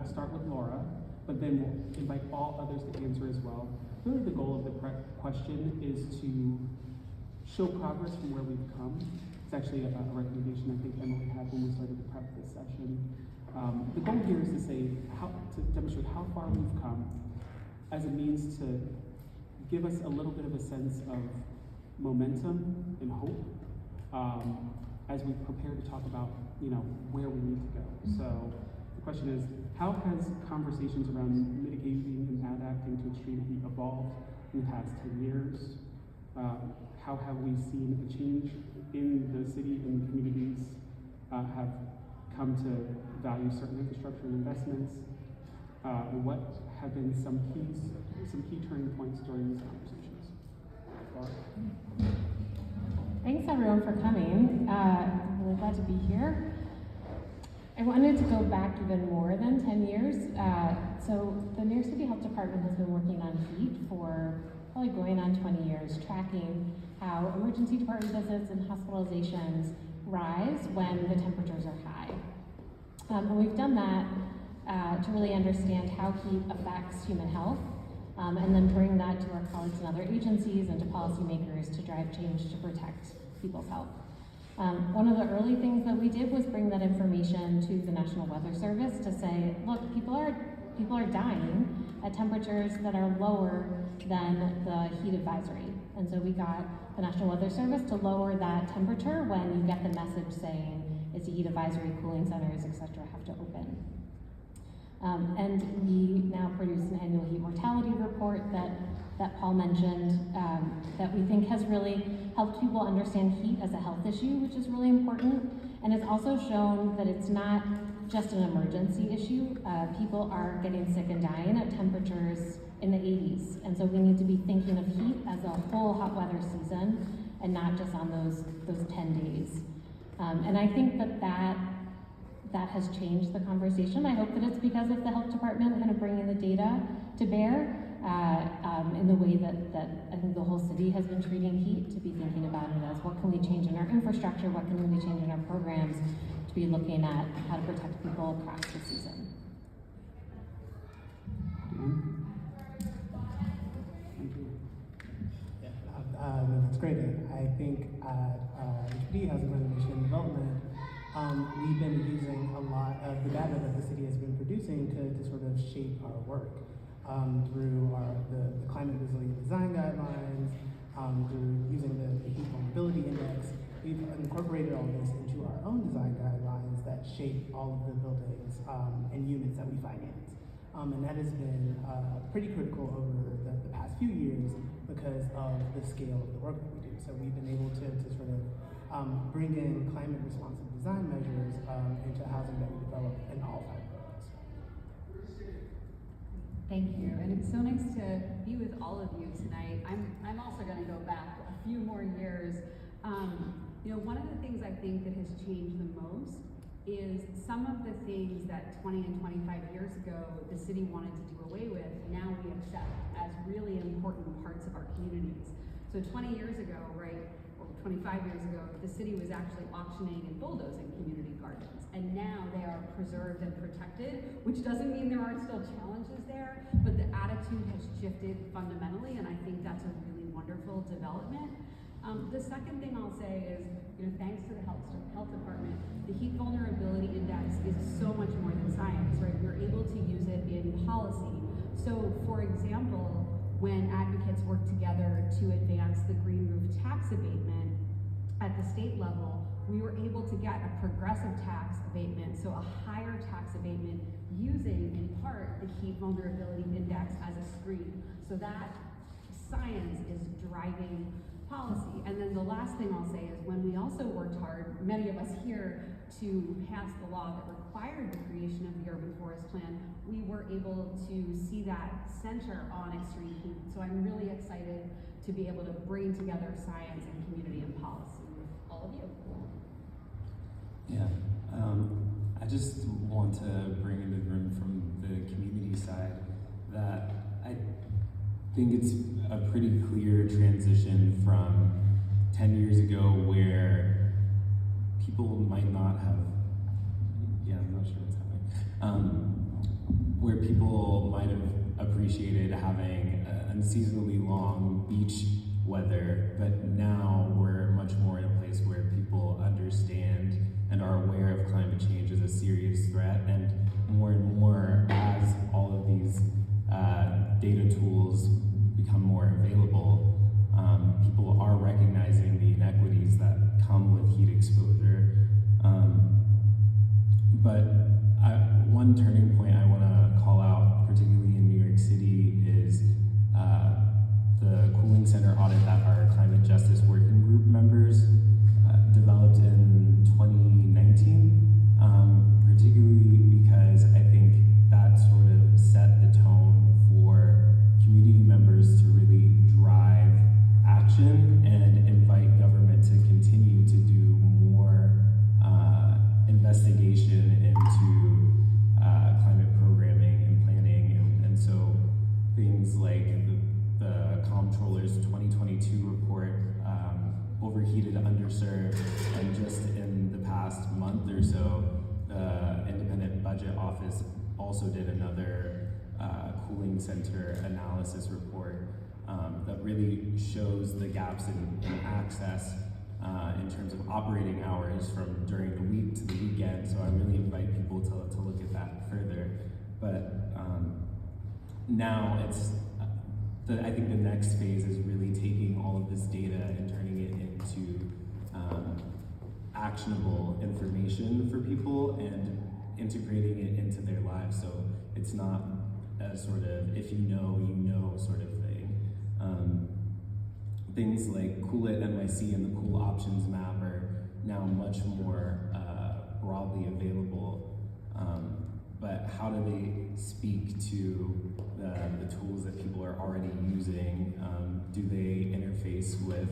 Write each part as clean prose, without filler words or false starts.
start with Laura, but then we'll invite all others to answer as well. Really the goal of the question is to show progress from where we've come. It's actually a recommendation I think Emily had when we started to prep this session. The goal here is to say, to demonstrate how far we've come as a means to give us a little bit of a sense of momentum and hope as we prepare to talk about, where we need to go. So the question is, how has conversations around mitigating and adapting to extreme heat evolved in the past 10 years? How have we seen a change in the city and communities have come to value certain infrastructure and investments? What have been some key turning points during these conversations? Laura? Thanks everyone for coming. I'm really glad to be here. I wanted to go back even more than 10 years. So the New York City Health Department has been working on heat for probably going on 20 years, tracking how emergency department visits and hospitalizations rise when the temperatures are high. And we've done that to really understand how heat affects human health, and then bring that to our colleagues in other agencies and to policymakers to drive change to protect people's health. One of the early things that we did was bring that information to the National Weather Service to say, look, people are dying at temperatures that are lower than the heat advisory. And so we got the National Weather Service to lower that temperature when you get the message saying it's a heat advisory, cooling centers, et cetera, have to open. And we now produce an annual heat mortality report that Paul mentioned, that we think has really helped people understand heat as a health issue, which is really important. And it's also shown that it's not just an emergency issue. People are getting sick and dying at temperatures in the 80s. And so we need to be thinking of heat as a whole hot weather season and not just on those 10 days. And I think that has changed the conversation. I hope that it's because of the health department kind of bringing the data to bear in the way that I think the whole city has been treating heat, to be thinking about it as what can we change in our infrastructure, what can we change in our programs, to be looking at how to protect people across the season. That's great. I think at HPD, Housing Renovation and Development, we've been using a lot of the data that the city has been producing to sort of shape our work through the climate resilient design guidelines, through using the heat vulnerability index. We've incorporated all this into our own design guidelines that shape all of the buildings and units that we finance. And that has been pretty critical over the past few years because of the scale of the work that we do. So we've been able to sort of bring in climate responsive design measures into housing that we develop in all 5 boroughs. Thank you, and it's so nice to be with all of you tonight. I'm also going to go back a few more years. One of the things I think that has changed the most is some of the things that 20 and 25 years ago the city wanted to do away with, now we accept as really important parts of our communities. So 20 years ago, right, or 25 years ago, the city was actually auctioning and bulldozing community gardens, and now they are preserved and protected, which doesn't mean there aren't still challenges there, but the attitude has shifted fundamentally, and I think that's a really wonderful development. The second thing I'll say is, thanks to the health department, the heat vulnerability index is so much more than science, right? We're able to use it in policy. So, for example, when advocates work together to advance the green roof tax abatement at the state level, we were able to get a progressive tax abatement, so a higher tax abatement using, in part, the heat vulnerability index as a screen. So that science is driving policy. And then the last thing I'll say is when we also worked hard, many of us here, to pass the law that required the creation of the urban forest plan, we were able to see that center on extreme heat. So I'm really excited to be able to bring together science and community and policy with all of you. Yeah, I just want to bring into the room from the community side that I think it's a pretty clear transition from 10 years ago where people might not have, I'm not sure what's happening, where people might have appreciated having unseasonably long beach weather, but now we're much more in a place where people understand and are aware of climate change as a serious threat, and more as all of these data tools become more available, people are recognizing the inequities that come with heat exposure. But one turning point I want to call out, particularly in New York City, is the cooling center audit that our climate justice working group members developed in 2019, particularly because I think that sort of set the tone for community members to really drive action and invite government to continue to do more investigation into climate programming and planning, and so things like the Comptroller's 2022 report, overheated, underserved, and just in the past month or so, the Independent Budget Office also did another cooling center analysis report that really shows the gaps in access in terms of operating hours from during the week to the weekend. So I really invite people to look at that further. But now it's, I think the next phase is really taking all of this data and turning it into actionable information for people and integrating it into their lives. So it's not a sort of if you know sort of thing. Things like Cool at NYC and the Cool Options Map are now much more broadly available. But how do they speak to the tools that people are already using? Do they interface with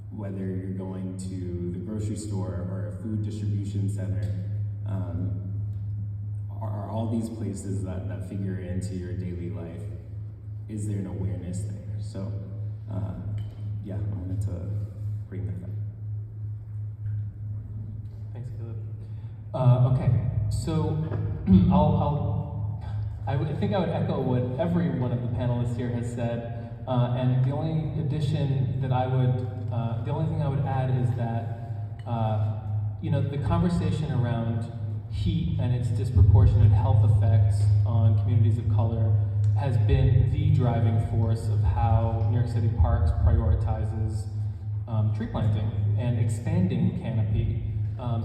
whether you're going to the grocery store or a food distribution center? Are all these places that figure into your daily life? Is there an awareness there? So, yeah, I wanted to bring that up. Thanks, Caleb. Okay, so I think I would echo what every one of the panelists here has said, and the only addition that the only thing I would add is that, the conversation around heat and its disproportionate health effects on communities of color has been the driving force of how New York City Parks prioritizes tree planting and expanding canopy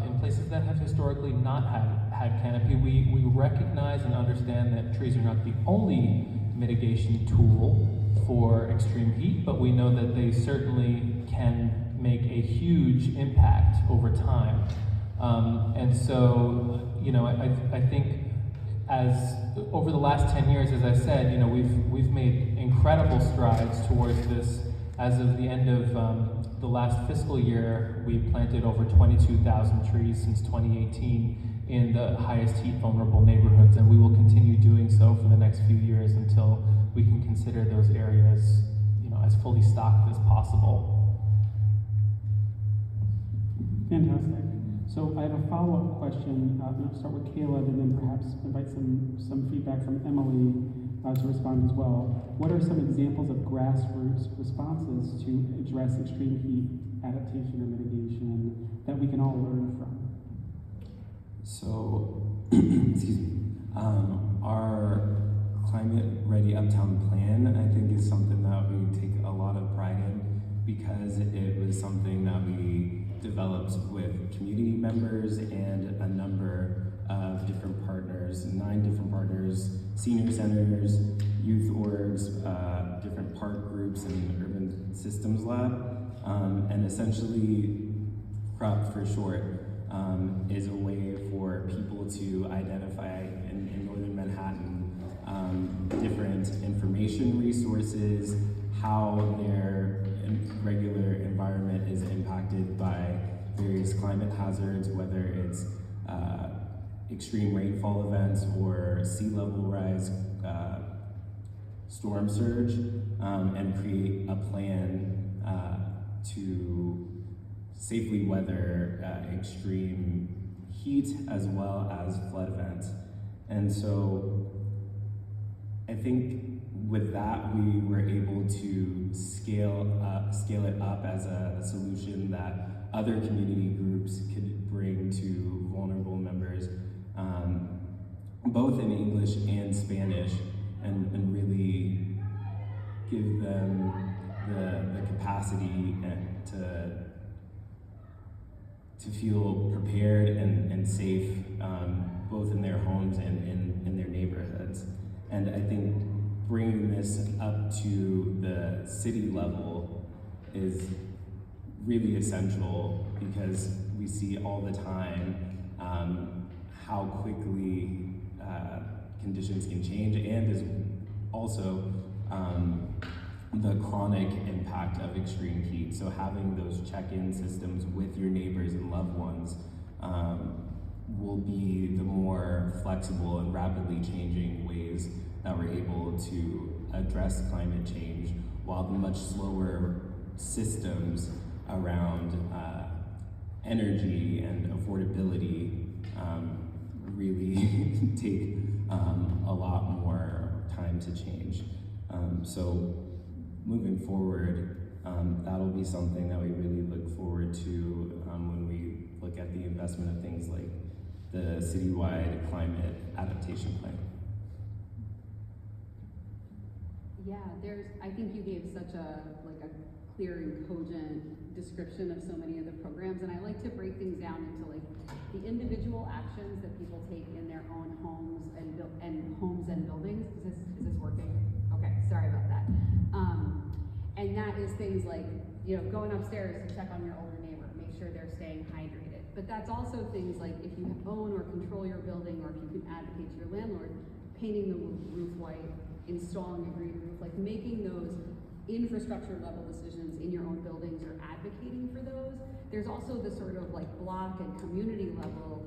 in places that have historically not had canopy. We recognize and understand that trees are not the only mitigation tool for extreme heat, but we know that they certainly can make a huge impact over time. And so, I think as over the last 10 years, as I said, we've made incredible strides towards this. As of the end of the last fiscal year, we planted over 22,000 trees since 2018 in the highest heat vulnerable neighborhoods, and we will continue doing so for the next few years until we can consider those areas, as fully stocked as possible. Fantastic. So I have a follow-up question. I'll start with Caleb and then perhaps invite some feedback from Emily to respond as well. What are some examples of grassroots responses to address extreme heat adaptation or mitigation that we can all learn from? So, excuse me, our Climate Ready Uptown Plan, I think, is something that we take a lot of pride in because it was something that we developed with community members and a number of different partners, 9 different partners, senior centers, youth orgs, different park groups, and urban systems lab. And essentially, CRUP for short, is a way for people to identify in Northern Manhattan different information resources, how their regular environment is impacted by various climate hazards, whether it's extreme rainfall events or sea level rise, storm surge, and create a plan to safely weather extreme heat as well as flood events. And so I think with that, we were able to scale it up as a solution that other community groups could bring to vulnerable members, both in English and Spanish, and really give them the capacity to feel prepared and safe, both in their homes and in their neighborhoods. And I think bringing this up to the city level is really essential, because we see all the time how quickly conditions can change, and is also the chronic impact of extreme heat. So having those check-in systems with your neighbors and loved ones will be the more flexible and rapidly changing ways that we're able to address climate change, while the much slower systems around energy and affordability really take a lot more time to change. So moving forward, that'll be something that we really look forward to when we look at the investment of things like the citywide climate adaptation plan. Yeah, I think you gave such a clear and cogent description of so many of the programs, and I like to break things down into the individual actions that people take in their own homes and buildings. Is this working? Okay, sorry about that. And that is things like, going upstairs to check on your older neighbor, make sure they're staying hydrated. But that's also things like, if you own or control your building, or if you can advocate to your landlord, painting the roof white, installing a green roof, making those infrastructure level decisions in your own buildings, or advocating for those. There's also the sort of block and community level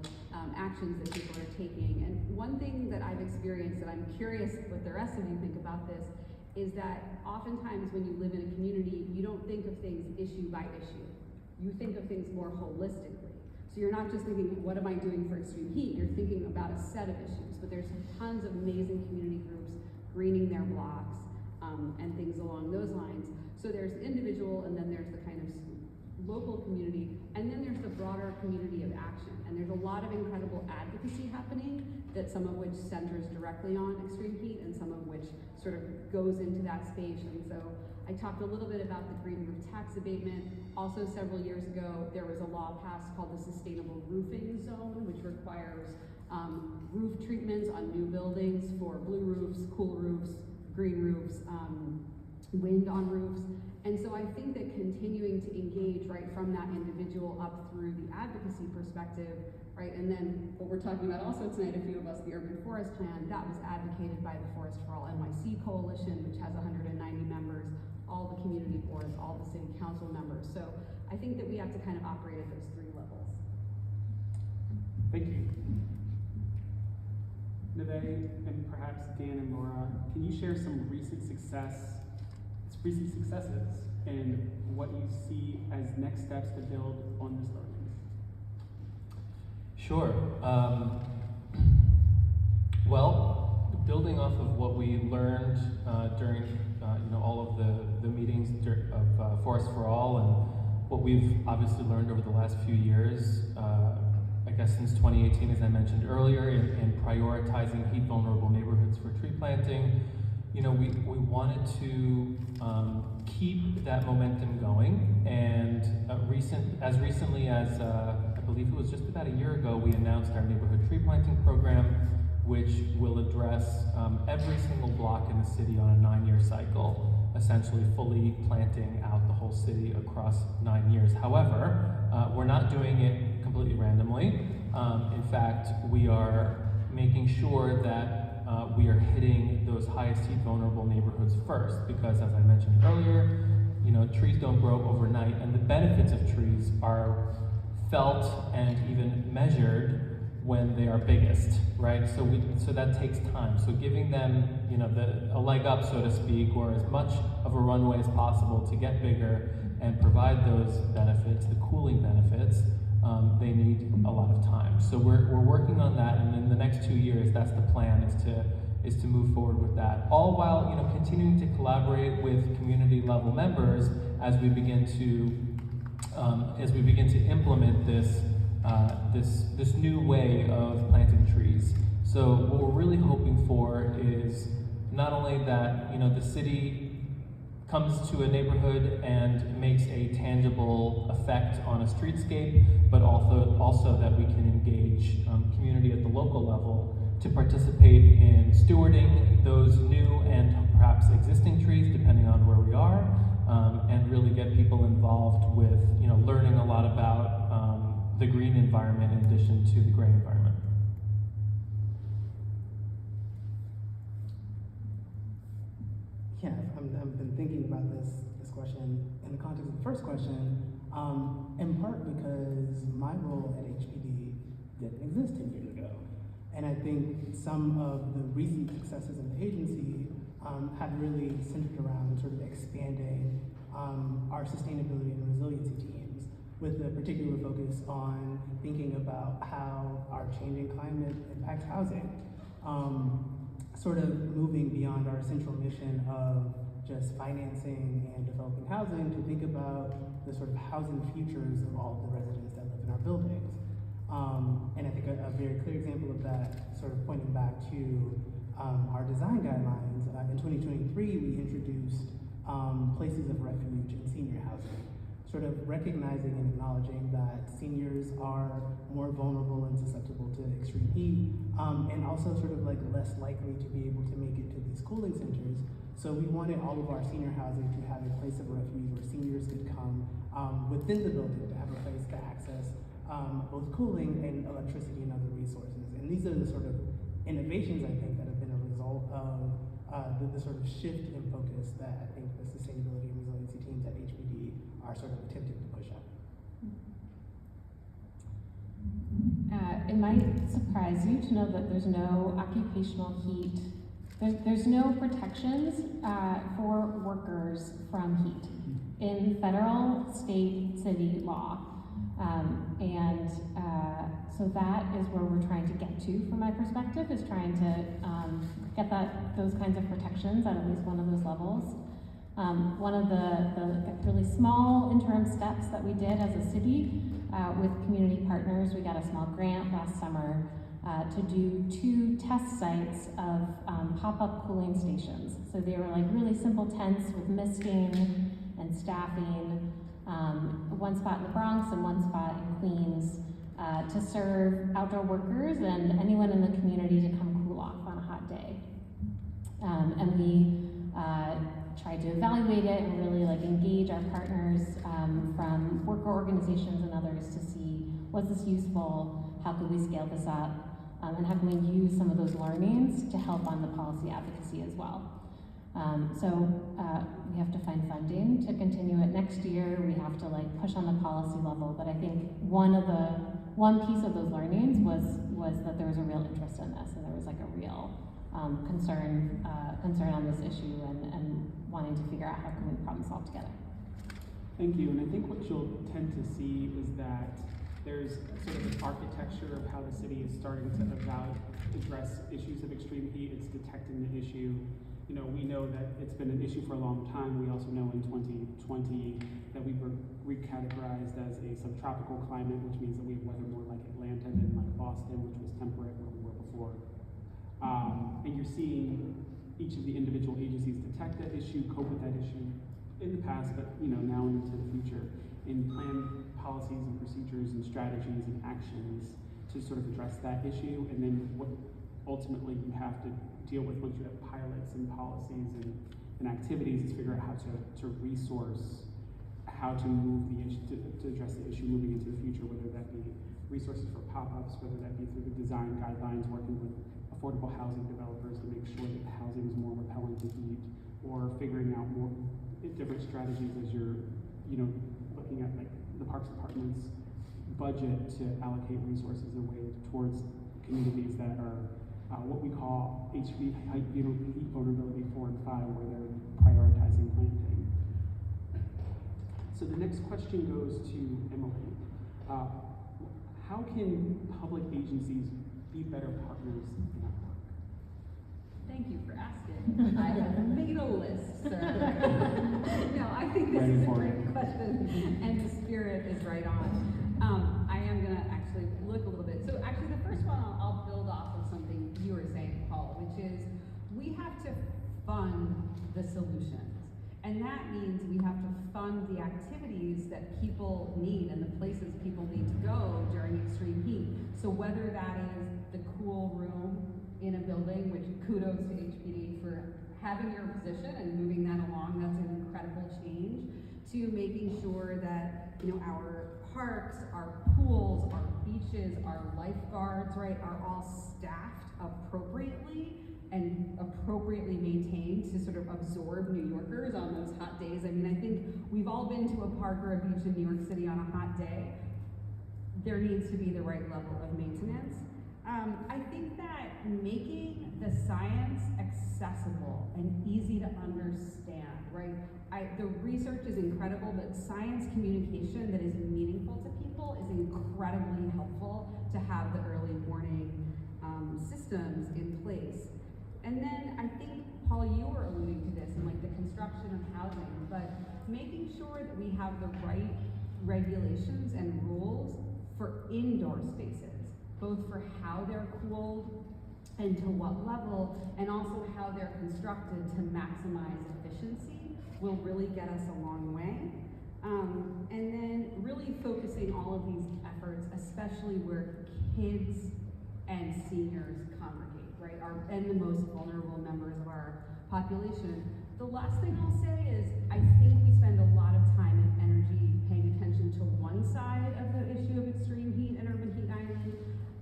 actions that people are taking. And one thing that I've experienced, and I'm curious what the rest of you think about this, is that oftentimes when you live in a community, you don't think of things issue by issue. You think of things more holistically. So you're not just thinking, what am I doing for extreme heat? You're thinking about a set of issues. But there's tons of amazing community groups greening their blocks, and things along those lines. So there's individual, and then there's the kind of local community, and then there's the broader community of action. And there's a lot of incredible advocacy happening, that some of which centers directly on extreme heat, and some of which sort of goes into that space. And so I talked a little bit about the green roof tax abatement. Also, several years ago, there was a law passed called the Sustainable Roofing Zone, which requires roof treatments on new buildings for blue roofs, cool roofs, green roofs, wind on roofs. And so I think that continuing to engage right from that individual up through the advocacy perspective, right, and then what we're talking about also tonight, a few of us, the Urban Forest Plan, that was advocated by the Forest for All NYC Coalition, which has 190 members, all the community boards, all the city council members. So I think that we have to kind of operate at those three levels. Thank you. Navé, and perhaps Dan and Laura, can you share some recent successes and what you see as next steps to build on this learning? Sure. Well, building off of what we learned during all of the meetings of Forest for All, and what we've obviously learned over the last few years, I guess since 2018, as I mentioned earlier, in prioritizing heat vulnerable neighborhoods for tree planting. We wanted to keep that momentum going, and as recently as I believe it was just about a year ago, we announced our neighborhood tree planting program, which will address every single block in the city on a 9-year cycle, essentially fully planting out the whole city across 9 years. However, we're not doing it completely randomly. In fact, we are making sure that we are hitting those highest heat vulnerable neighborhoods first, because as I mentioned earlier, trees don't grow overnight, and the benefits of trees are felt and even measured when they are biggest, right? So that takes time. So giving them, a leg up, so to speak, or as much of a runway as possible to get bigger and provide those benefits, the cooling benefits, they need a lot of time. So we're working on that, and in the next 2 years, that's the plan, is to move forward with that. All while continuing to collaborate with community level members as we begin to implement this new way of planting trees. So what we're really hoping for is not only that the city comes to a neighborhood and makes a tangible effect on a streetscape, but also that we can engage community at the local level to participate in stewarding those new and perhaps existing trees, depending on where we are, and really get people involved with learning a lot about the green environment in addition to the gray environment. Yeah, I've been thinking about this question in the context of the first question, in part because my role at HPD didn't exist 10 years ago. And I think some of the recent successes of the agency have really centered around sort of expanding our sustainability and resiliency teams, with a particular focus on thinking about how our changing climate impacts housing. Sort of moving beyond our central mission of just financing and developing housing to think about the sort of housing futures of all of the residents that live in our buildings. And I think a very clear example of that, sort of pointing back to our design guidelines, in 2023 we introduced places of refuge in senior housing, sort of recognizing and acknowledging that seniors are more vulnerable and susceptible to extreme heat, and also sort of like less likely to be able to make it to these cooling centers. So we wanted all of our senior housing to have a place of refuge where seniors could come within the building to have a place to access both cooling and electricity and other resources. And these are the sort of innovations, I think, that have been a result of the sort of shift in focus that I think the sustainability and resiliency teams at HPD are sort of attempting to push up. It might surprise you to know that there's no occupational heat. There's no protections for workers from heat in federal, state, city law. So that is where we're trying to get to, from my perspective, is trying to get those kinds of protections at least one of those levels. One of the really small interim steps that we did as a city with community partners, we got a small grant last summer to do 2 test sites of pop-up cooling stations. So they were like really simple tents with misting and staffing, one spot in the Bronx and one spot in Queens, to serve outdoor workers and anyone in the community to come cool off on a hot day. And we tried to evaluate it and really engage our partners from worker organizations and others to see, was this useful, how could we scale this up, and how can we use some of those learnings to help on the policy advocacy as well. We have to find funding to continue it next year. We have to push on the policy level, but I think one piece of those learnings was that there was a real interest in this, and there was a real concern on this issue, and wanting to figure out how can we problem solve together. Thank you, and I think what you'll tend to see is that there's sort of an architecture of how the city is starting to address issues of extreme heat. It's detecting the issue. We know that it's been an issue for a long time. We also know in 2020 that we were recategorized as a subtropical climate, which means that we have weather more like Atlanta than like Boston, which was temperate where we were before. And you're seeing each of the individual agencies detect that issue, cope with that issue in the past, but now and into the future, and plan policies and procedures and strategies and actions to sort of address that issue. And then what ultimately you have to deal with once you have pilots and policies and activities is figure out how to resource, how to move the issue, to address the issue moving into the future, whether that be resources for pop-ups, whether that be through the design guidelines, working with affordable housing developers to make sure that the housing is more repellent to heat, or figuring out more different strategies as you're, looking at the Parks Department's budget to allocate resources in a way towards communities that are what we call HV, heat vulnerability 4 and 5, where they're prioritizing planting. So the next question goes to Emily. how can public agencies be better partners in that work? Thank you for asking. I have made a list, sir. No, I think this is a great question, and the spirit is right on. I am gonna actually look a little bit. So actually the first one, I'll build off of something you were saying, Paul, which is we have to fund the solutions. And that means we have to fund the activities that people need and the places people need to go during extreme heat. So whether that is the cool room in a building, which kudos to HPD for having your position and moving that along, that's an incredible change, to making sure that, you know, our parks, our pools, our beaches, our lifeguards, right, are all staffed appropriately and appropriately maintained to sort of absorb New Yorkers on those hot days. I mean, I think we've all been to a park or a beach in New York City on a hot day. There needs to be the right level of maintenance. I think that making the science accessible and easy to understand, right? The research is incredible, but science communication that is meaningful to people is incredibly helpful to have the early warning systems in place. And then I think, Paul, you were alluding to this in like the construction of housing, but making sure that we have the right regulations and rules for indoor spaces, both for how they're cooled and to what level, and also how they're constructed to maximize efficiency will really get us a long way. And then really focusing all of these efforts, especially where kids and seniors congregate, right? And the most vulnerable members of our population. The last thing I'll say is, I think we spend a lot of time and energy paying attention to one side of the issue of extreme heat and urban heat island.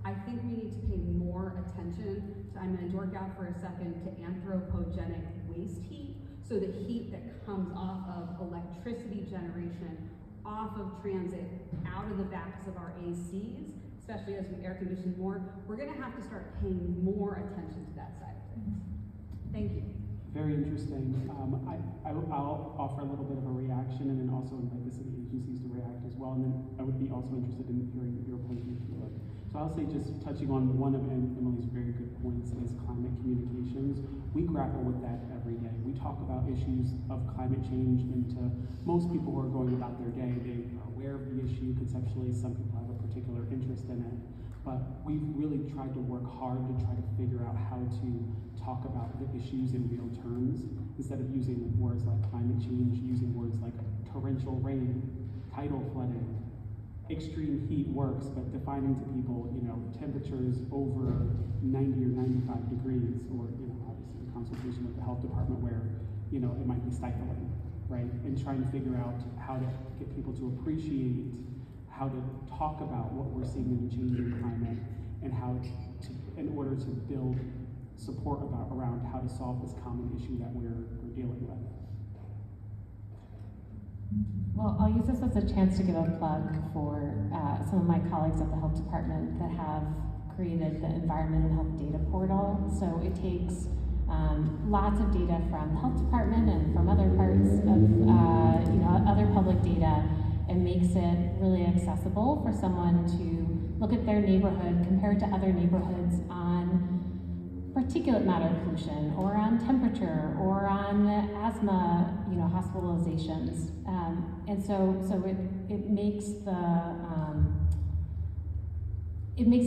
I think we need to pay more attention to, I'm gonna dork out for a second, to anthropogenic waste heat. So the heat that comes off of electricity generation, off of transit, out of the backs of our ACs, especially as we air condition more, we're gonna have to start paying more attention to that side of things. Thank you. Very interesting. I'll offer a little bit of a reaction and then also invite the city agencies to react as well. And then I would be also interested in hearing your point of view. So I'll say, just touching on one of Emily's very good points, is climate communications. We grapple with that every day. We talk about issues of climate change, and to most people who are going about their day, they are aware of the issue conceptually. Some people have a particular interest in it. But we've really tried to work hard to try to figure out how to talk about the issues in real terms, instead of using words like climate change, using words like torrential rain, tidal flooding. Extreme heat works, but defining to people, you know, temperatures over 90 or 95 degrees, or, you know, obviously in consultation with the health department where, you know, it might be stifling, right? And trying to figure out how to get people to appreciate, how to talk about what we're seeing in the changing climate, and how to, in order to build support around how to solve this common issue that we're dealing with. Well, I'll use this as a chance to give a plug for some of my colleagues at the health department that have created the Environment and Health Data Portal. So it takes lots of data from the health department and from other parts of other public data, and makes it really accessible for someone to look at their neighborhood compared to other neighborhoods on particulate matter pollution, or on temperature, or on asthma, hospitalizations, and so it makes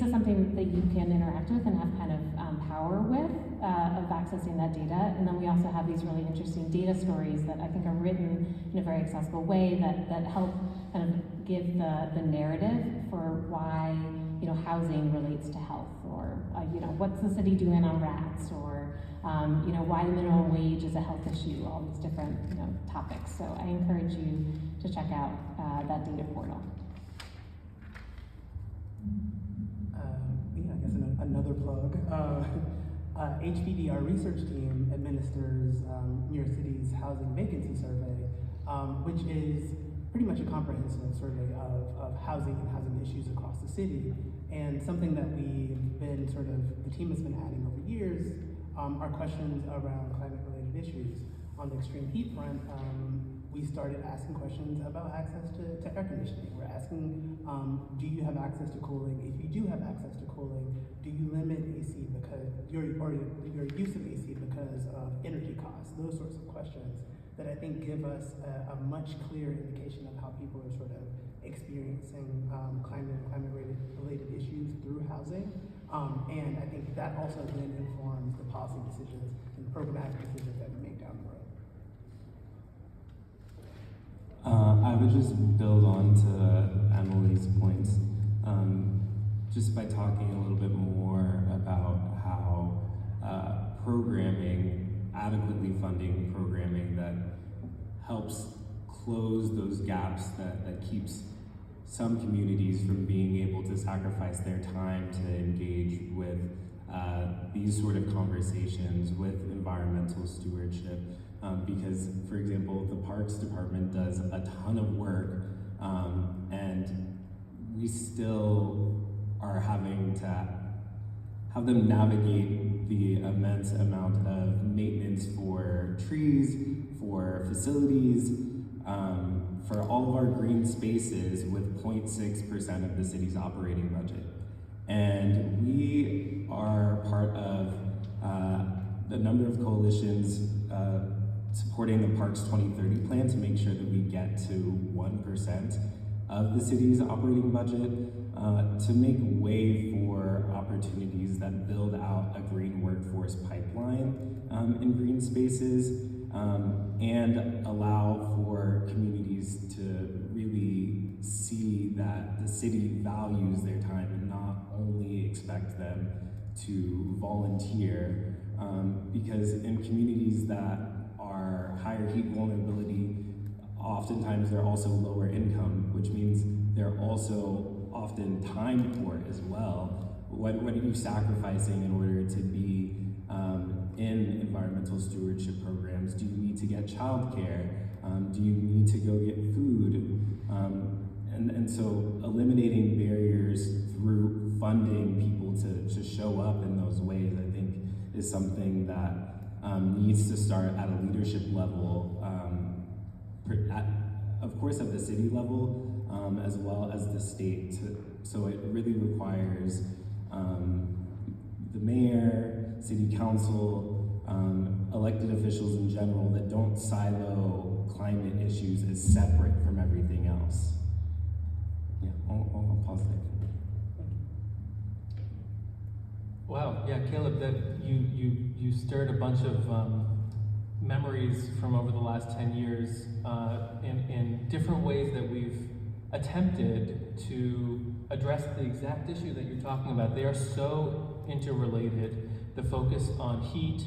it something that you can interact with and have kind of power with of accessing that data. And then we also have these really interesting data stories that I think are written in a very accessible way that help kind of give the narrative for why housing relates to health, or what's the city doing on rats, or why the minimum wage is a health issue, all these different topics. So I encourage you to check out that data portal. I guess another plug. HPD, our research team, administers New York City's housing vacancy survey, which is pretty much a comprehensive survey of housing and housing issues across the city. And something that we've been the team has been adding over years are questions around climate-related issues. On the extreme heat front, we started asking questions about access to air conditioning. We're asking, do you have access to cooling? If you do have access to cooling, do you limit AC because your use of AC because of energy costs? Those sorts of questions that I think give us a much clearer indication of how people are sort of experiencing climate-related issues through housing. And I think that also then informs the policy decisions and programmatic decisions that we make down the road. I would just build on to Emily's points, just by talking a little bit more about how adequately funding programming that helps close those gaps that keeps some communities from being able to sacrifice their time to engage with these sort of conversations with environmental stewardship. Because, for example, the Parks Department does a ton of work, and we still are having to have them navigate the immense amount of maintenance for trees, for facilities, for all of our green spaces with 0.6% of the city's operating budget. And we are part of the number of coalitions supporting the Parks 2030 plan to make sure that we get to 1% of the city's operating budget to make way for opportunities that build out a green workforce pipeline in green spaces and allow for communities to really see that the city values their time and not only expect them to volunteer, because in communities that are higher heat vulnerability, oftentimes they're also lower income, which means they're also often time poor as well. What are you sacrificing in order to be in environmental stewardship programs? Do you need to get childcare? Do you need to go get food? And so eliminating barriers through funding people to show up in those ways, I think, is something that needs to start at a leadership level, of course at the city level, as well as the state. So it really requires the mayor, city council, elected officials in general that don't silo climate issues as separate from everything else. Yeah, I'll pause there. Wow, yeah, Caleb, that you stirred a bunch of memories from over the last 10 years in different ways that we've attempted to address the exact issue that you're talking about. They are so interrelated. The focus on heat,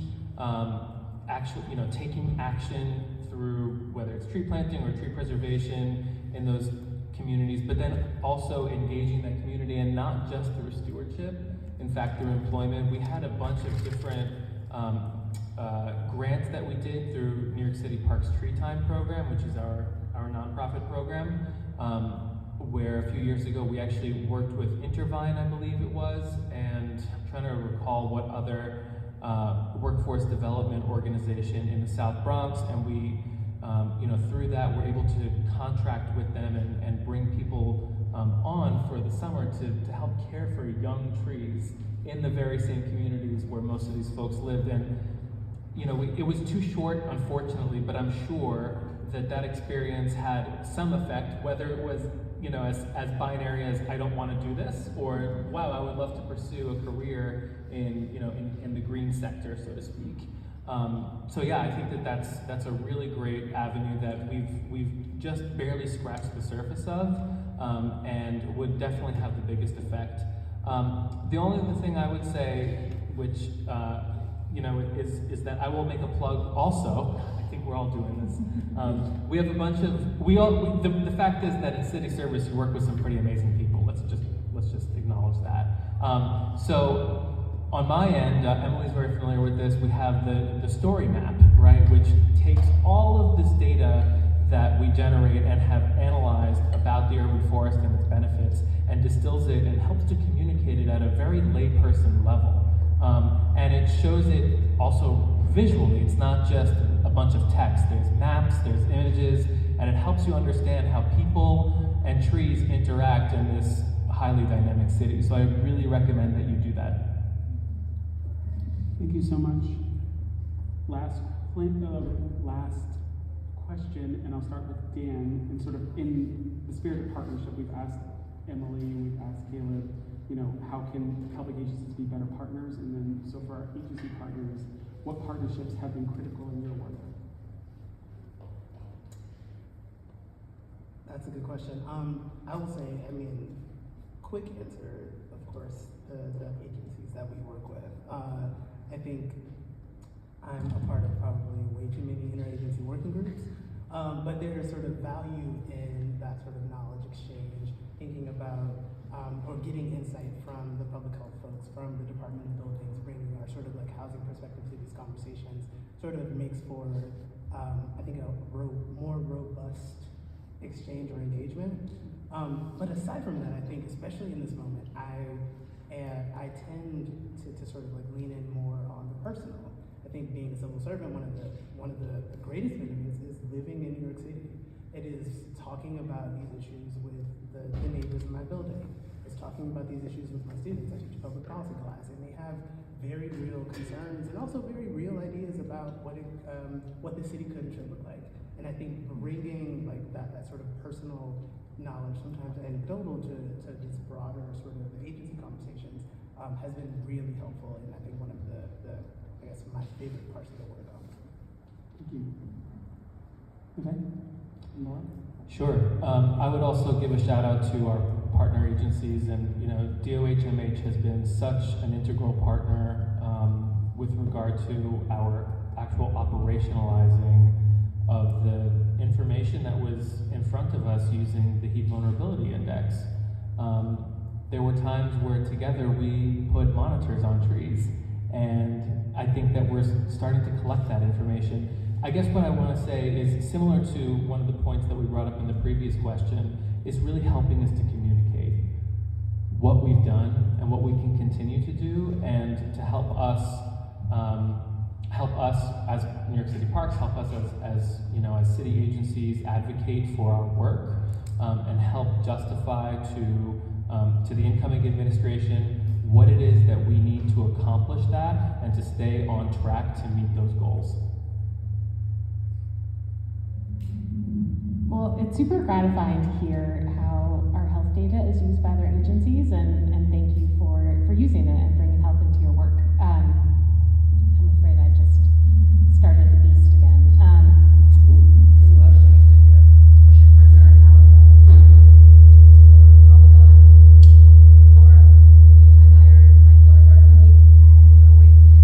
taking action through whether it's tree planting or tree preservation in those communities, but then also engaging that community, and not just through stewardship. In fact, through employment. We had a bunch of different grants that we did through New York City Parks Tree Time program, which is our nonprofit program, where a few years ago we actually worked with Intervine, I believe it was, and I'm trying to recall what other workforce development organization in the South Bronx, and we, through that we're able to contract with them and bring people on for the summer to help care for young trees in the very same communities where most of these folks lived. And it was too short, unfortunately, but I'm sure that experience had some effect, whether it was as binary as I don't want to do this, or wow, I would love to pursue a career in the green sector, so to speak. So yeah, I think that's a really great avenue that we've just barely scratched the surface of, and would definitely have the biggest effect. The only other thing I would say, which is that I will make a plug also. I think we're all doing this. We have a bunch of the fact is that in city service you work with some pretty amazing people. Let's just acknowledge that. So on my end, Emily's very familiar with this. We have the story map, right, which takes all of this data that we generate and have analyzed about the urban forest and its benefits, and distills it and helps to communicate it at a very layperson level. And it shows it also visually. It's not just a bunch of text. There's maps, there's images, and it helps you understand how people and trees interact in this highly dynamic city. So I really recommend that you do that. Thank you so much. Last question, and I'll start with Dan. And sort of in the spirit of partnership, we've asked Emily, we've asked Caleb, how can public agencies be better partners? And then, so for our agency partners, what partnerships have been critical in your work? That's a good question. I will say, quick answer, of course, the agencies that we work with. I think I'm a part of probably way too many interagency working groups, but there's sort of value in that sort of knowledge exchange, thinking about or getting insight from the public health folks, from the Department of Buildings, bringing our sort of like housing perspective to these conversations, sort of makes for, I think, a more robust exchange or engagement. But aside from that, I think, especially in this moment, I tend to sort of like lean in more on the personal. I think being a civil servant, one of the greatest benefits is living in New York City. It is talking about these issues with the neighbors in my building. It's talking about these issues with my students. I teach a public policy class, and they have very real concerns and also very real ideas about what the city could and should look like. And I think bringing like that sort of personal knowledge, sometimes anecdotal, to these broader sort of agency conversations has been really helpful, and I think one of the I guess my favorite parts of the work. Thank you. Okay. More? Sure. I would also give a shout out to our partner agencies, and DOHMH has been such an integral partner with regard to our actual operationalizing of the information that was in front of us using the Heat Vulnerability Index. There were times where together we put monitors on trees, and I think that we're starting to collect that information. I guess what I want to say is similar to one of the points that we brought up in the previous question, is really helping us to communicate what we've done and what we can continue to do, and to help us as New York City Parks, help us as city agencies advocate for our work, and help justify to the incoming administration what it is that we need to accomplish that and to stay on track to meet those goals. Well, it's super gratifying to hear how our health data is used by other agencies, and thank you for using it and bringing health into your work. I'm afraid I just started the beast again. Push it further out. Laura, maybe I got my daughter. Can we move away from you?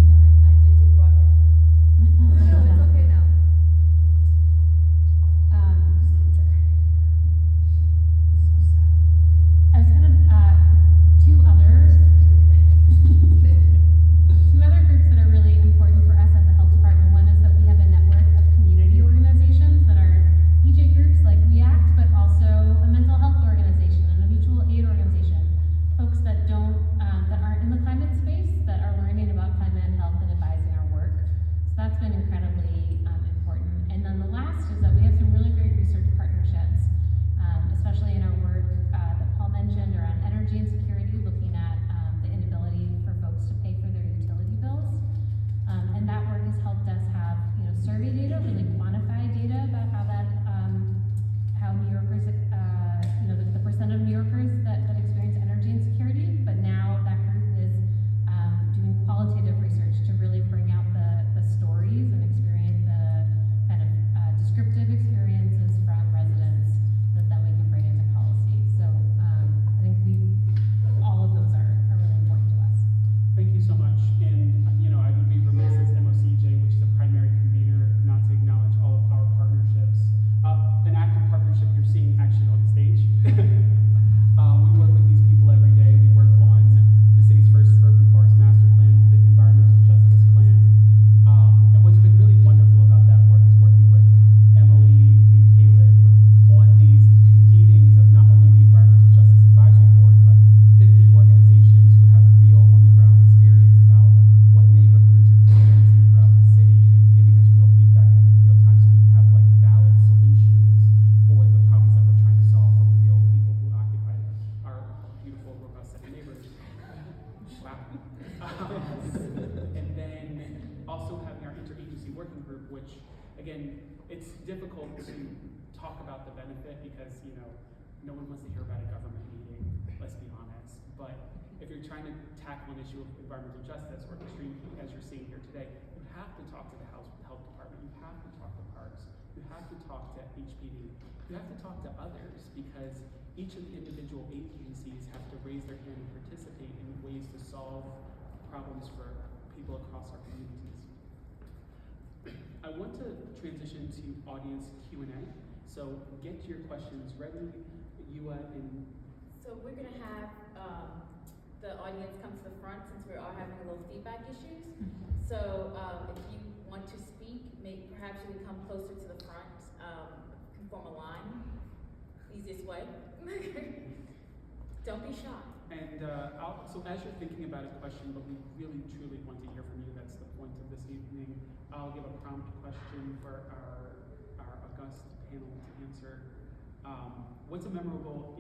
Yeah, I did take broadcast. No, it's okay now. I was gonna, two other groups that are really important for us at the health department. One is that we have a network of community organizations that are EJ groups like REACT, but also a mental health organization and a mutual aid organization. Folks that that aren't in the climate space, that are learning about climate and health and advising our work. So that's been incredibly important. And then the last is that we have some really great research partnerships, especially in our work that Paul mentioned around energy and security, looking at the inability for folks to pay for their utility bills. And that work has helped us have survey data, really quantify data about how that how New Yorkers, the percent of New Yorkers that experience energy insecurity. But now that group is doing qualitative research to really bring out the stories and experience the kind of descriptive experiences from residents that then we can bring into policy. So I think all of those are really important to us. Thank you so much. And I would be remiss as MOCEJ, which is a primary convener, not to acknowledge all of our partnerships. An active partnership you're seeing actually on the stage. We work with these people every day. We work on the city's first urban forest master plan, the environmental justice plan. And what's been really wonderful about that work is working with Emily and Caleb on these convenings of not only the Environmental Justice Advisory Board, but 50 organizations who have real on-the-ground experience about which, again, it's difficult to talk about the benefit because, you know, no one wants to hear about a government meeting, let's be honest. But if you're trying to tackle an issue of environmental justice or extreme heat, as you're seeing here today, you have to talk to the health department, you have to talk to Parks, you have to talk to HPD, you have to talk to others, because each of the individual agencies have to raise their hand and participate in ways to solve problems for people across our communities. I want to transition to audience Q&A, so get your questions ready. Yua and So we're gonna have the audience come to the front since we're all having a little feedback issues. So if you want to speak, perhaps you can come closer to the front, can form a line. Easiest way. Don't be shy. And so as you're thinking about a question, but we really truly want to hear from you, that's the point of this evening, I'll give a prompt question for our august panel to answer. What's a memorable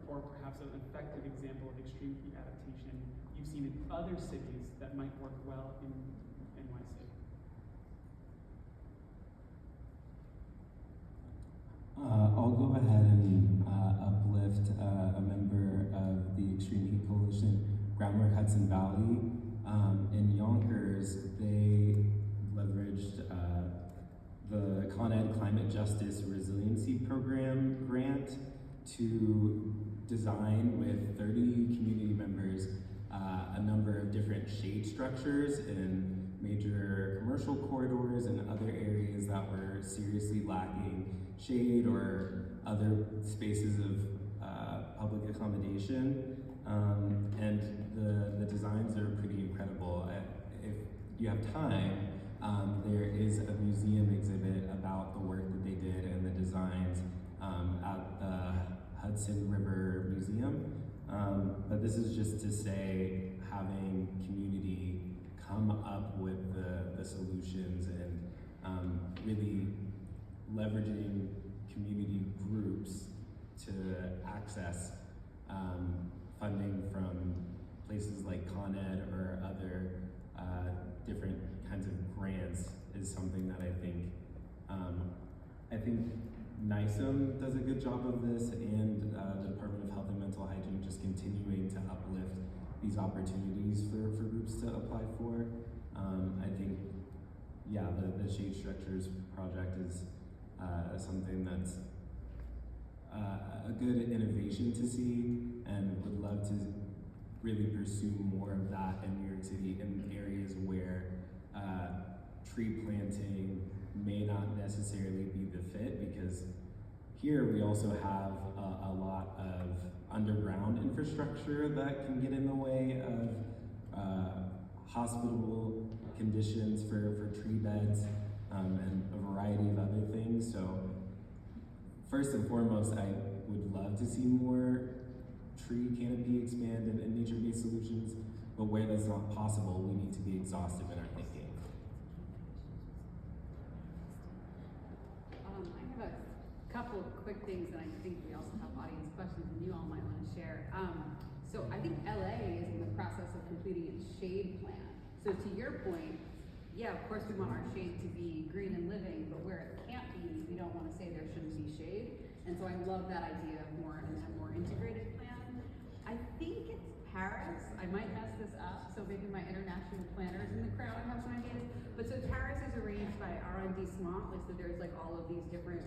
or perhaps an effective example of extreme heat adaptation you've seen in other cities that might work well in NYC? I'll go ahead and uplift a member of the Extreme Heat Coalition, Groundwork Hudson Valley. In Yonkers, they leveraged the Con Ed Climate Justice Resiliency Program grant to design with 30 community members a number of different shade structures in major commercial corridors and other areas that were seriously lacking shade or other spaces of public accommodation. And the designs are pretty incredible. If you have time, there is a museum exhibit about the work that they did and the designs at the Hudson River Museum. But this is just to say, having community come up with the solutions and really leveraging community groups to access funding from places like Con Ed or other different kinds of grants is something that I think NYCM does a good job of this, and the Department of Health and Mental Hygiene just continuing to uplift these opportunities for groups to apply for. I think, yeah, the Shade Structures project is something that's a good innovation to see, and would love to really pursue more of that in New York City in areas where tree planting may not necessarily be the fit, because here we also have a lot of underground infrastructure that can get in the way of hospitable conditions for tree beds and a variety of other things. So first and foremost, I would love to see more tree canopy expand and nature-based solutions, but where that's not possible, we need to be exhaustive in our thinking. I have a couple of quick things, and I think we also have audience questions and you all might want to share. So I think LA is in the process of completing its shade plan. So to your point, yeah, of course we want our shade to be green and living, but where it can't be, we don't want to say there shouldn't be shade. And so I love that idea of a more integrated plan. I think it's Paris. I might mess this up, so maybe my international planners in the crowd have some ideas. But so Paris is arranged by arrondissement, like so there's like all of these different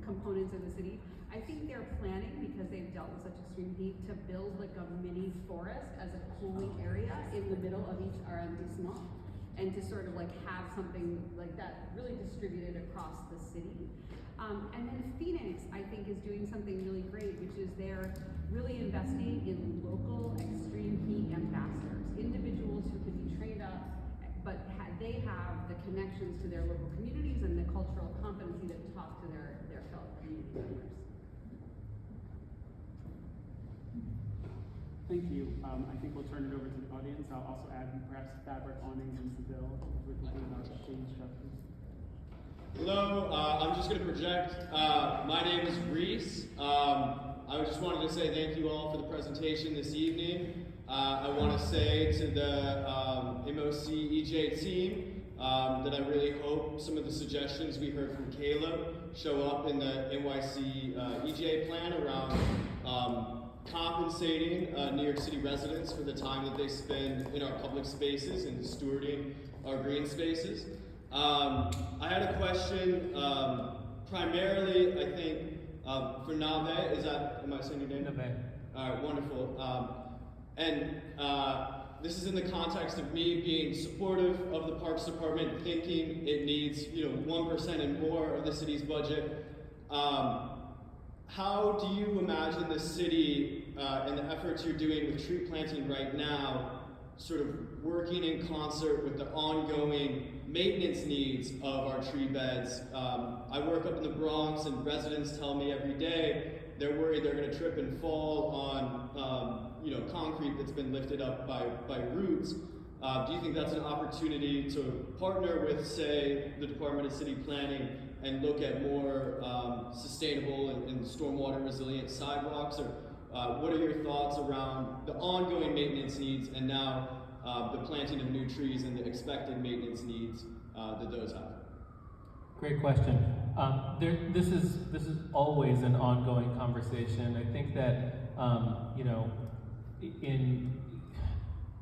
components of the city. I think they're planning, because they've dealt with such extreme heat, to build like a mini forest as a cooling area in the middle of each arrondissement, and to sort of like have something like that really distributed across the city. And then Phoenix, I think, is doing something really great, which is they're really investing in local extreme heat ambassadors, individuals who can be trained up, but they have the connections to their local communities and the cultural competency to talk to their fellow community members. Thank you. I think we'll turn it over to the audience. I'll also add perhaps fabric awnings into the bill if we're thinking about shade structures. Hello, I'm just going to project. My name is Reese. I just wanted to say thank you all for the presentation this evening. I want to say to the MOC EJ team, that I really hope some of the suggestions we heard from Caleb show up in the NYC EJNYC Plan around compensating New York City residents for the time that they spend in our public spaces and stewarding our green spaces. I had a question, primarily, I think, for Navé. Am I saying your name? Navé. All right, wonderful. This is in the context of me being supportive of the Parks Department, thinking it needs, 1% and more of the city's budget. How do you imagine the city and the efforts you're doing with tree planting right now sort of working in concert with the ongoing maintenance needs of our tree beds? I work up in the Bronx, and residents tell me every day they're worried they're going to trip and fall on concrete that's been lifted up by roots. Do you think that's an opportunity to partner with, say, the Department of City Planning and look at more sustainable and stormwater resilient sidewalks? Or what are your thoughts around the ongoing maintenance needs and now the planting of new trees and the expected maintenance needs that those have? Great question. This is always an ongoing conversation. I think that in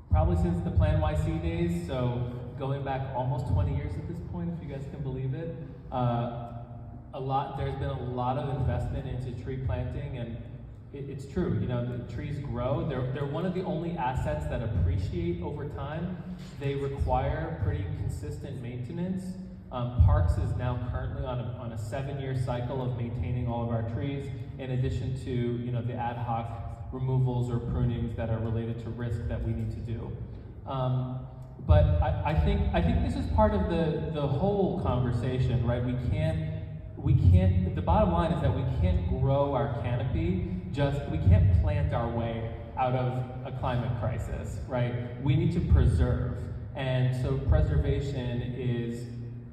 probably since the Plan YC days, so going back almost 20 years at this point, if you guys can believe it, there's been a lot of investment into tree planting, and it's true. The trees grow. They're one of the only assets that appreciate over time. They require pretty consistent maintenance. Parks is now currently on a 7-year cycle of maintaining all of our trees, in addition to the ad hoc removals or prunings that are related to risk that we need to do. But I think this is part of the whole conversation, right? We can't. The bottom line is that we can't grow our canopy. We can't plant our way out of a climate crisis, right? We need to preserve, and so preservation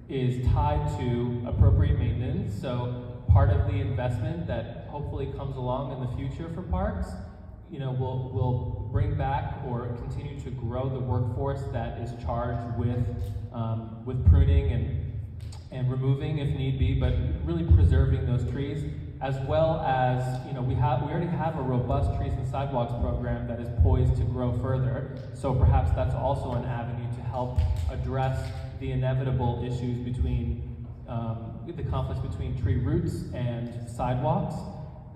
is tied to appropriate maintenance. So part of the investment that hopefully comes along in the future for parks, will bring back or continue to grow the workforce that is charged with pruning and removing if need be, but really preserving those trees, as well as we already have a robust trees and sidewalks program that is poised to grow further. So perhaps that's also an avenue to help address the inevitable issues between the conflicts between tree roots and sidewalks.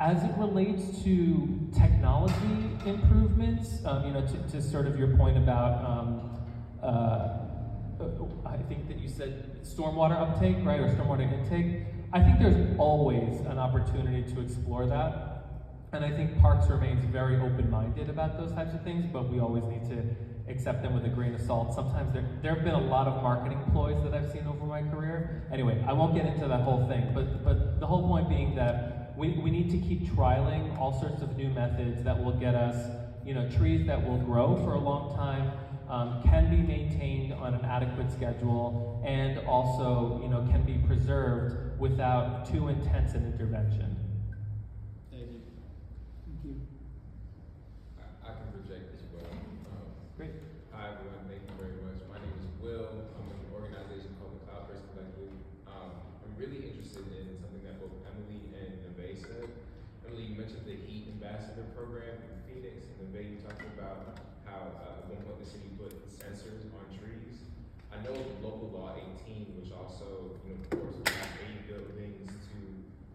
As it relates to technology improvements, to sort of your point about, I think that you said stormwater uptake, right, or stormwater intake. I think there's always an opportunity to explore that, and I think Parks remains very open-minded about those types of things, but we always need to accept them with a grain of salt. Sometimes there have been a lot of marketing ploys that I've seen over my career. Anyway, I won't get into that whole thing, but the whole point being that we need to keep trialing all sorts of new methods that will get us, trees that will grow for a long time, can be maintained on an adequate schedule, and also, can be preserved without too intense an intervention. Thank you. Thank you. I can project as well. Great. Hi everyone, thank you very much. My name is Will. I'm with an organization called the Cloudburst Collective. I'm really interested in something that both Emily and Navé said. Emily, you mentioned the Heat Ambassador program in Phoenix, and Navé, you talked about how at one point the city put sensors on trees. I know local law 18, which also, of course, we have 80 buildings to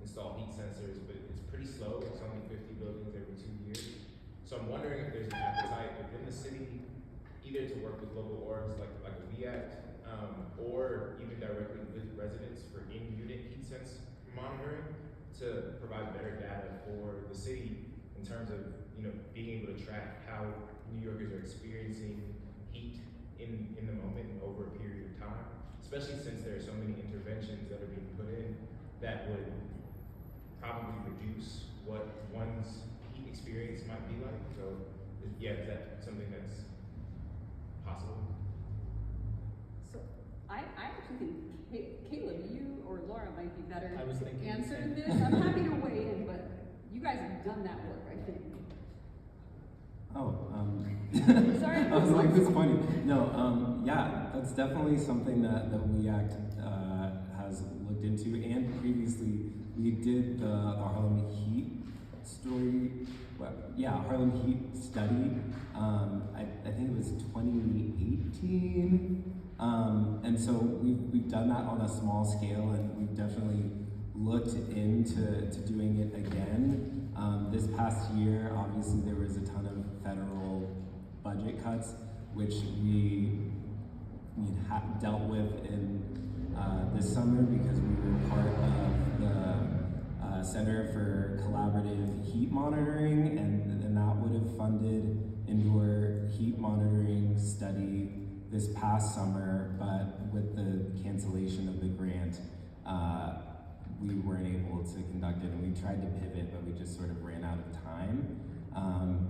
install heat sensors, but it's pretty slow. It's only 50 buildings every 2 years. So I'm wondering if there's an appetite within the city, either to work with local orgs like a VAC, or even directly with residents for in-unit heat sense monitoring to provide better data for the city in terms of being able to track how New Yorkers are experiencing heat in the moment and over a period of time, especially since there are so many interventions that are being put in that would probably reduce what one's heat experience might be like. So yeah, is that something that's possible? So I actually think Caleb, you or Laura might be better I was to thinking answer the same. this. I'm happy to weigh in, but you guys have done that work, I think. Sorry. I was like, this is funny. No, yeah, that's definitely something that WEACT has looked into, and previously we did the Harlem Heat story. Harlem Heat study. I think it was 2018. And so we've done that on a small scale, and we've definitely looked into doing it again. This past year, obviously there was a ton of federal budget cuts, which we dealt with in this summer because we were part of the Center for Collaborative Heat Monitoring, and that would have funded indoor heat monitoring study this past summer, but with the cancellation of the grant, we weren't able to conduct it, and we tried to pivot, but we just sort of ran out of time.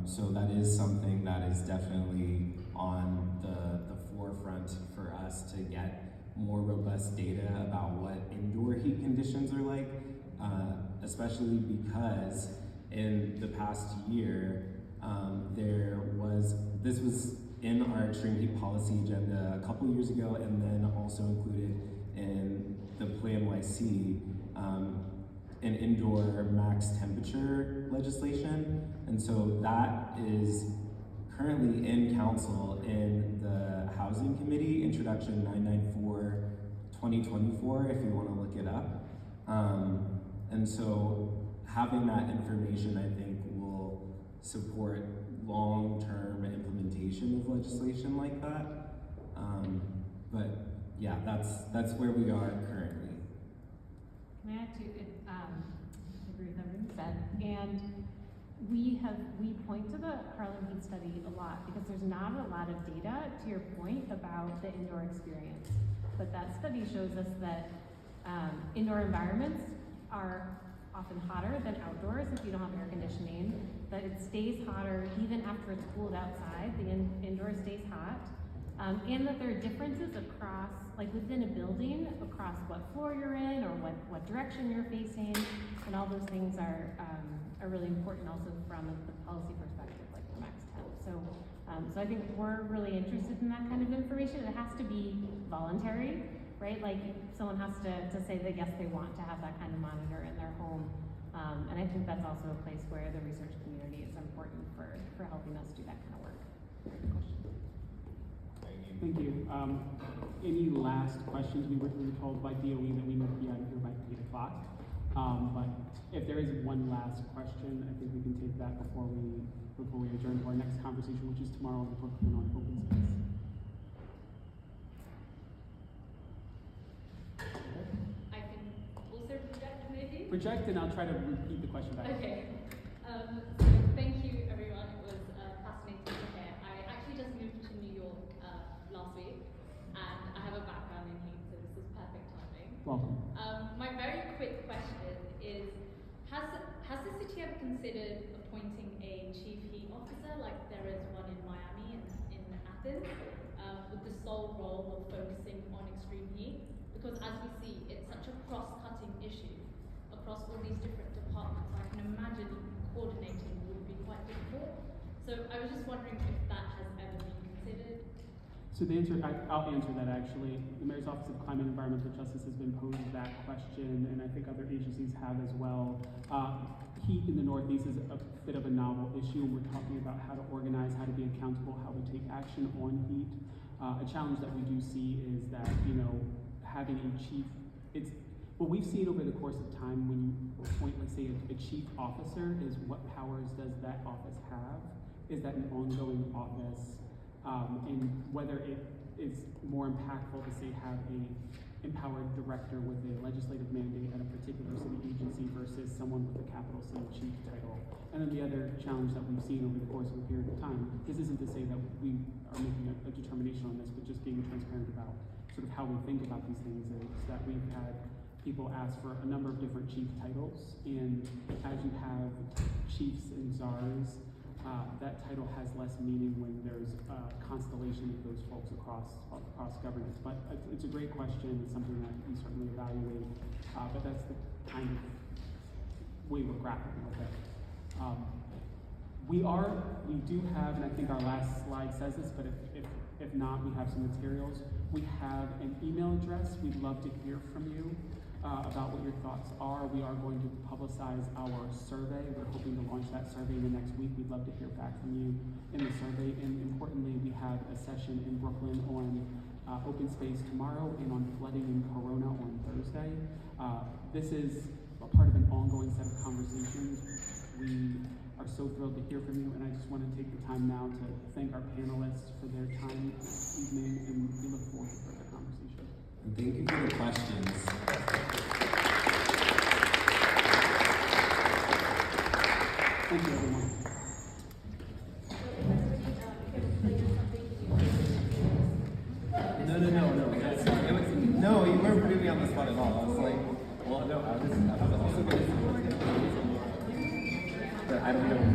So that is something that is definitely on the forefront for us to get more robust data about what indoor heat conditions are like, especially because in the past year, this was in our extreme heat policy agenda a couple years ago, and then also included in the Plan YC, an indoor max temperature legislation. And so that is currently in council in the Housing Committee, Introduction 994/2024, if you want to look it up. And so having that information, I think, will support long-term implementation of legislation like that. But yeah, that's where we are currently. Can I add to it? I agree with everything you said. And we point to the Harlem Heat study a lot because there's not a lot of data, to your point, about the indoor experience. But that study shows us that indoor environments are often hotter than outdoors if you don't have air conditioning, that it stays hotter even after it's cooled outside, the indoor stays hot, and that there are differences across, like within a building, across what floor you're in or what direction you're facing, and all those things are really important also from the policy perspective, like the max temp. So I think we're really interested in that kind of information. It has to be voluntary, right? Like someone has to say that yes, they want to have that kind of monitor in their home. And I think that's also a place where the research community is important for helping us do that kind of work. Great question. Thank you. Any last questions? We were told by DOE that we need to be out of here by 8 o'clock. But if there is one last question, I think we can take that before we adjourn to our next conversation, which is tomorrow in Brooklyn on open space. I can also project maybe? Project, and I'll try to repeat the question back. Okay. So thank you everyone. It was fascinating to hear. I actually just moved to New York last week, and I have a background in heat, so this is perfect timing. Welcome. My very quick question is, has the city ever considered appointing a chief heat officer like there is one in Miami and in Athens, with the sole role of focusing on extreme heat? Because as we see, it's such a cross-cutting issue across all these different departments. I can imagine coordinating would be quite difficult. So I was just wondering if that has ever been considered. So the answer, I'll answer that actually. The Mayor's Office of Climate and Environmental Justice has been posed that question, and I think other agencies have as well. Heat in the Northeast is a bit of a novel issue, and we're talking about how to organize, how to be accountable, how to take action on heat. A challenge that we do see is that, having a chief, what we've seen over the course of time when you appoint, let's say, a chief officer, is what powers does that office have? Is that an ongoing office? And whether it is more impactful to say have a empowered director with a legislative mandate at a particular city agency versus someone with a capital city chief title. And then the other challenge that we've seen over the course of a period of time, this isn't to say that we are making a determination on this, but just being transparent about sort of how we think about these things, is that we've had people ask for a number of different chief titles, and as you have chiefs and czars, that title has less meaning when there's a constellation of those folks across governance. But it's a great question. It's something that we certainly evaluate. But that's the kind of way we're grappling with it. We do have, and I think our last slide says this, but if not, we have some materials. We have an email address. We'd love to hear from you about what your thoughts are. We are going to publicize our survey. We're hoping to launch that survey in the next week. We'd love to hear back from you in the survey. And importantly, we have a session in Brooklyn on open space tomorrow and on flooding in Corona on Thursday. This is a part of an ongoing set of conversations. We are so thrilled to hear from you, and I just want to take the time now to thank our panelists for their time this evening, and we look forward to further conversation. And thank you for the questions. Thank you, everyone. No, you weren't putting me on the spot at all. I was like, well, no, I was also going to say, but I don't know.